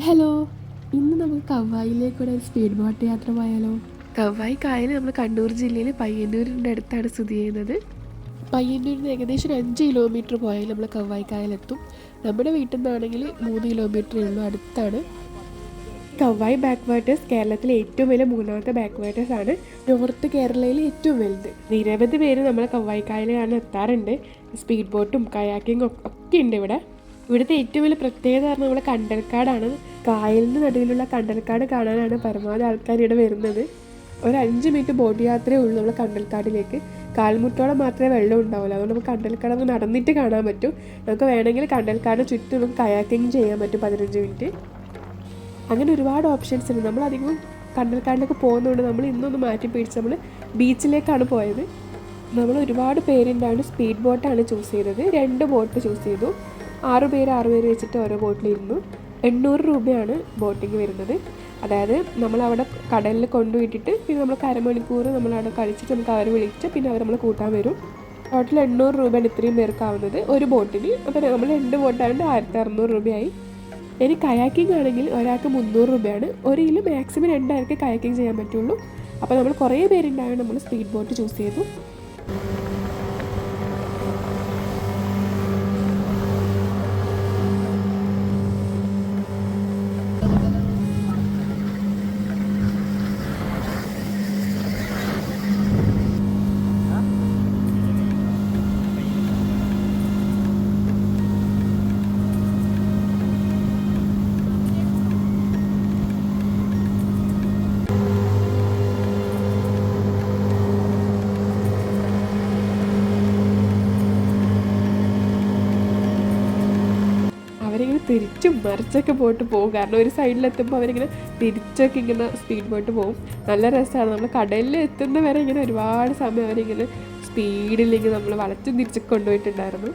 Hello, ഇന്ന് നമുക്ക് കവ്വായിലേക്കൂടെ ഒരു സ്പീഡ് ബോട്ട് യാത്ര പോയാലോ? കവ്വായി കായൽ നമ്മൾ കണ്ണൂർ ജില്ലയിൽ പയ്യന്നൂരിൻ്റെ അടുത്താണ് സ്ഥിതി ചെയ്യുന്നത്. പയ്യന്നൂരിൽ നിന്ന് ഏകദേശം ഒരു 5 കിലോമീറ്റർ പോയാൽ നമ്മൾ കവ്വായി കായലെത്തും. നമ്മുടെ വീട്ടിൽ നിന്നാണെങ്കിൽ 3 കിലോമീറ്ററേ ഉള്ളൂ, അടുത്താണ്. കവ്വായി ബാക്ക് വാട്ടേഴ്സ് കേരളത്തിലെ ഏറ്റവും വലിയ മൂന്നാമത്തെ ബാക്ക് വാട്ടേഴ്സ് ആണ്. നോർത്ത് കേരളയിൽ ഏറ്റവും വലുത്. നിരവധി പേര് നമ്മൾ കവ്വായി കായൽ കാണാൻ എത്താറുണ്ട്. സ്പീഡ് ബോട്ടും കയാക്കിങ്ങും ഒക്കെ ഉണ്ട് ഇവിടെ. ഇവിടുത്തെ ഏറ്റവും വലിയ പ്രത്യേകത പറഞ്ഞാൽ നമ്മുടെ കണ്ടൽക്കാടാണ്. കായലിന് നടുവിലുള്ള കണ്ടൽക്കാട് കാണാനാണ് പരമാവധി ആൾക്കാർ ഇവിടെ വരുന്നത്. ഒരു 5 മിനിറ്റ് ബോട്ട് യാത്രയേ ഉള്ളൂ നമ്മൾ കണ്ടൽക്കാടിലേക്ക്. കാൽമുട്ടോളം മാത്രമേ വെള്ളം ഉണ്ടാവില്ല, അതുകൊണ്ട് നമുക്ക് കണ്ടൽക്കാട് നമുക്ക് നടന്നിട്ട് കാണാൻ പറ്റും. നമുക്ക് വേണമെങ്കിൽ കണ്ടൽക്കാട് ചുറ്റും നമുക്ക് കയാക്കിങ് ചെയ്യാൻ പറ്റും 15 മിനിറ്റ്. അങ്ങനെ ഒരുപാട് ഓപ്ഷൻസ് ഉണ്ട്. നമ്മളധികം കണ്ടൽക്കാടിലേക്ക് പോകുന്നതുകൊണ്ട് നമ്മൾ ഇന്നൊന്ന് മാറ്റി പിടിച്ച് നമ്മൾ ബീച്ചിലേക്കാണ് പോയത്. നമ്മൾ ഒരുപാട് പേരുണ്ടാണ് സ്പീഡ് ബോട്ടാണ് ചൂസ് ചെയ്തത്. 2 ബോട്ട് ചൂസ് ചെയ്തു. 6 പേര് വെച്ചിട്ട് ഓരോ ബോട്ടിലിരുന്നു. 800 രൂപയാണ് ബോട്ടിങ് വരുന്നത്. അതായത് നമ്മളവിടെ കടലിൽ കൊണ്ടുപോയിട്ടിട്ട് പിന്നെ നമുക്ക് അരമണിക്കൂർ നമ്മളവിടെ കളിച്ചിട്ട് നമുക്ക് അവർ വിളിച്ച് പിന്നെ അവർ നമ്മൾ കൂട്ടാൻ വരും. ടോട്ടൽ 800 രൂപയാണ് ഇത്രയും പേർക്കാവുന്നത് ഒരു ബോട്ടിന്. അപ്പോൾ നമ്മൾ 2 ബോട്ടായതുകൊണ്ട് 1600 രൂപയായി. ഇനി കയാക്കിംഗ് ആണെങ്കിൽ ഒരാൾക്ക് 300 രൂപയാണ്. ഒരു കിലോ മാക്സിമം 2 പേർക്ക് കയാക്കിംഗ് ചെയ്യാൻ പറ്റുള്ളൂ. അപ്പോൾ നമ്മൾ കുറേ പേരുണ്ടായതുകൊണ്ട് നമ്മൾ സ്പീഡ് ബോട്ട് ചൂസ് ചെയ്തു. അവരിങ്ങനെ തിരിച്ചും മറിച്ചൊക്കെ പോയിട്ട് പോകും. കാരണം ഒരു സൈഡിലെത്തുമ്പോൾ അവരിങ്ങനെ തിരിച്ചൊക്കെ ഇങ്ങനെ സ്പീഡ് പോയിട്ട് പോകും. നല്ല രസമാണ്. നമ്മൾ കടലിൽ എത്തുന്ന വരെ ഇങ്ങനെ ഒരുപാട് സമയം അവരിങ്ങനെ സ്പീഡിലിങ്ങനെ നമ്മൾ വളച്ചും തിരിച്ചൊക്കെ കൊണ്ടുപോയിട്ടുണ്ടായിരുന്നു.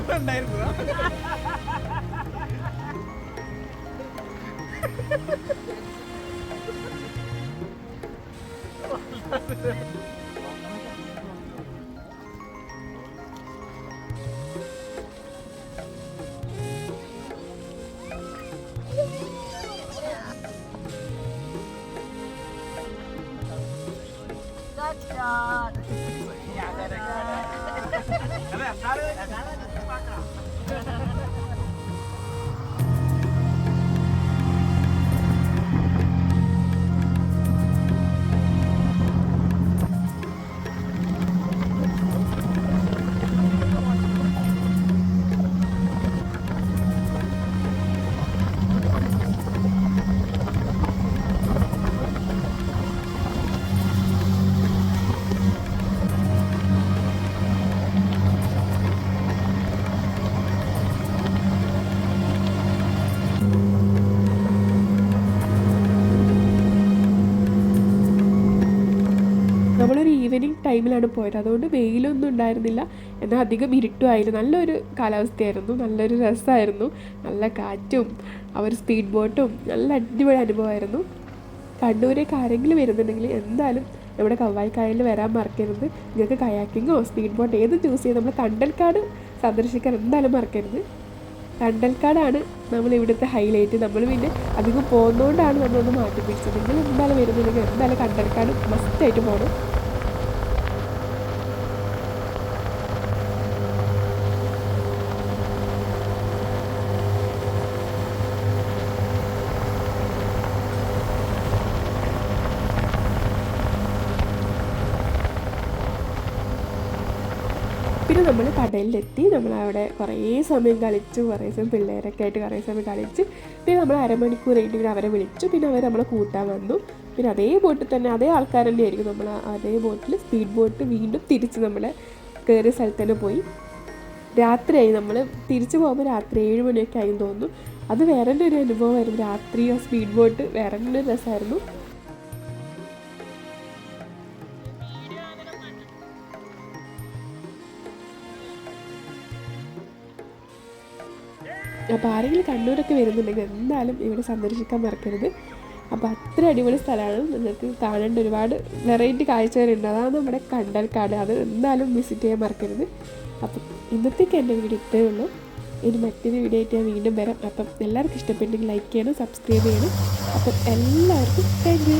അതുണ്ടായിരുന്നു. നമ്മളൊരു ഈവനിങ് ടൈമിലാണ് പോയത്, അതുകൊണ്ട് വെയിലൊന്നും ഉണ്ടായിരുന്നില്ല. എന്നാൽ അധികം ഇരുട്ടുമായിരുന്നു. നല്ലൊരു കാലാവസ്ഥയായിരുന്നു, നല്ലൊരു രസമായിരുന്നു. നല്ല കാറ്റും ആ ഒരു സ്പീഡ് ബോട്ടും നല്ല അടിപൊളി അനുഭവമായിരുന്നു. കണ്ണൂരേക്ക് ആരെങ്കിലും വരുന്നുണ്ടെങ്കിൽ എന്തായാലും നമ്മുടെ കവ്വായി കായലിൽ വരാൻ മറക്കരുത്. നിങ്ങൾക്ക് കയാക്കിങ്ങോ സ്പീഡ് ബോട്ട് ഏത് ചൂസ് ചെയ്ത് നമ്മൾ കണ്ടൽക്കാട് സന്ദർശിക്കാൻ എന്തായാലും മറക്കരുത്. കണ്ടൽക്കാടാണ് നമ്മൾ ഇവിടുത്തെ ഹൈലൈറ്റ്. നമ്മൾ പിന്നെ അധികം പോകുന്നതുകൊണ്ടാണ് നമ്മളൊന്ന് മാറ്റി പിടിച്ചത്. നിങ്ങൾ എന്തായാലും വരുന്നുണ്ടെങ്കിൽ എന്തായാലും കണ്ടൽക്കാട് മസ്റ്റായിട്ട് പോകണം. പിന്നെ നമ്മൾ കടലിലെത്തി. നമ്മളവിടെ കുറേ സമയം കളിച്ചു, കുറേ സമയം പിള്ളേരൊക്കെ ആയിട്ട് കുറേ സമയം കളിച്ച്. പിന്നെ നമ്മൾ അരമണിക്കൂർ കഴിഞ്ഞിട്ട് അവരെ വിളിച്ചു. പിന്നെ അവർ നമ്മളെ കൂട്ടാൻ വന്നു. പിന്നെ അതേ ബോട്ടിൽ തന്നെ അതേ ആൾക്കാർ തന്നെ ആയിരിക്കും. നമ്മൾ അതേ ബോട്ടിൽ സ്പീഡ് ബോട്ട് വീണ്ടും തിരിച്ച് നമ്മൾ കയറിയ സ്ഥലത്ത് തന്നെ പോയി. രാത്രിയായി. നമ്മൾ തിരിച്ചു പോകുമ്പോൾ രാത്രി 7 മണിയൊക്കെ ആയി തോന്നുന്നു. അത് വേറെ തന്നെ ഒരു അനുഭവമായിരുന്നു. രാത്രി ആ സ്പീഡ് ബോട്ട് വേറെ തന്നെ ഒരു രസമായിരുന്നു. അപ്പോൾ ആരെങ്കിലും കണ്ണൂരൊക്കെ വരുന്നുണ്ടെങ്കിൽ എന്തായാലും ഇവിടെ സന്ദർശിക്കാൻ മറക്കരുത്. അപ്പോൾ അത്ര അടിപൊളി സ്ഥലമാണ്. നിങ്ങൾക്ക് കാണേണ്ട ഒരുപാട് വെറൈറ്റി കാഴ്ചകളുണ്ട്. അതാണ് നമ്മുടെ കണ്ടൽക്കാട്. അത് എന്തായാലും വിസിറ്റ് ചെയ്യാൻ മറക്കരുത്. അപ്പം ഇന്നത്തേക്ക് എൻ്റെ വീഡിയോ ഇത്രയേ ഉള്ളൂ. ഇനി മറ്റൊരു വീഡിയോ ആയിട്ട് ഞാൻ വീണ്ടും വരാം. അപ്പം എല്ലാവർക്കും ഇഷ്ടപ്പെട്ടെങ്കിൽ ലൈക്ക് ചെയ്യണം, സബ്സ്ക്രൈബ് ചെയ്യണം. അപ്പം എല്ലാവർക്കും താങ്ക് യു.